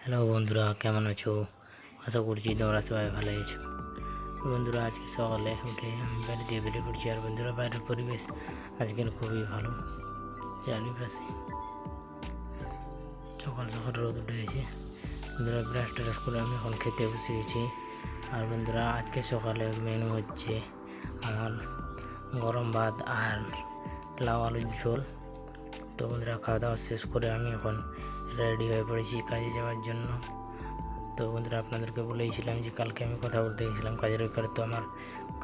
Hello বন্ধুরা, কেমন আছো? আশা করছি তোমরা সবাই ভালো আছো। বন্ধুরা, আজকে সকালে উঠে আমি বাড়ি দিয়ে বেরিয়ে পড়ছি। আর বন্ধুরা, বাইরের পরিবেশ আজকের খুবই ভালো। চারিপাশে সকাল সকাল রোদ উঠে গেছে। বন্ধুরা, ব্রাশ ট্রাশ করে আমি এখন খেতে বসে গেছি। আর বন্ধুরা, আজকে সকালে মেনু হচ্ছে আমার গরম ভাত আর লাউ আলুর ঝোল। তো বন্ধুরা, খাওয়া দাওয়া শেষ করে আমি এখন রেডি হয়ে পড়েছি কাজে যাওয়ার জন্য। তো বন্ধুরা, আপনাদেরকে বলেইছিলাম যে কালকে আমি কথা বলতে গেছিলাম কাজের ব্যাপারে। তো আমার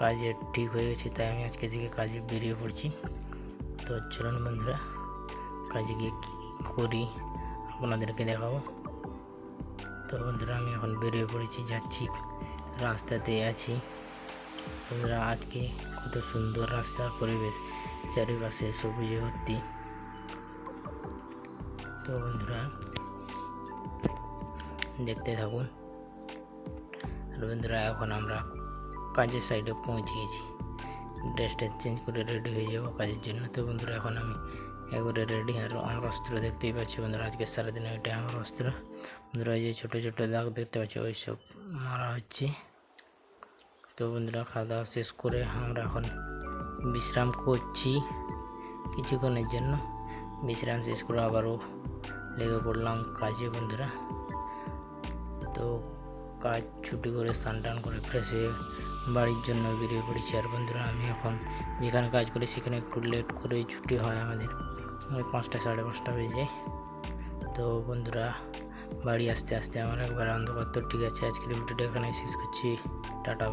কাজে ঠিক হয়ে গেছে, তাই আমি আজকে থেকে কাজে বেরিয়ে পড়ছি। তো চলুন বন্ধুরা, কাজে গিয়ে কী করি আপনাদেরকে দেখাবো। তো বন্ধুরা, আমি এখন বেরিয়ে পড়েছি, যাচ্ছি, রাস্তাতে আছি। বন্ধুরা, আজকে কত সুন্দর রাস্তার পরিবেশ, চারিপাশে সবুজে ভর্তি। তো বন্ধুরা, দেখতে থাকুন। আর বন্ধুরা, এখন আমরা কাজের সাইডে পৌঁছে গেছি। ড্রেসটা চেঞ্জ করে রেডি হয়ে যাবো কাজের জন্য। তো বন্ধুরা, এখন আমি একবারে রেডি। আর আমার অস্ত্র দেখতেই পাচ্ছি বন্ধুরা, আজকে সারাদিনে ওইটাই আমার অস্ত্র। বন্ধুরা, এই যে ছোটো ছোটো দাগ দেখতে পাচ্ছি, ওই সব মারা হচ্ছে। তো বন্ধুরা, খাওয়া দাওয়া শেষ করে আমরা এখন বিশ্রাম করছি কিছুক্ষণের জন্য। বিশ্রাম শেষ করে আবারও লেগে পড়লাম কাজে বন্ধুরা। তো কাজ ছুটি করে স্নান টান করে ফ্রেশ হয়ে বাড়ির জন্য বেরিয়ে পড়েছি। আর বন্ধুরা, আমি এখন যেখানে কাজ করি সেখানে একটু লেট করে ছুটি হয় আমাদের, 5টা সাড়ে 5টা হয়ে যায়। তো বন্ধুরা, বাড়ি আসতে আসতে আমার একবার অন্ধকার। তো ঠিক আছে, আজকের ভিডিওটা এখানে শেষ করছি। টাটা।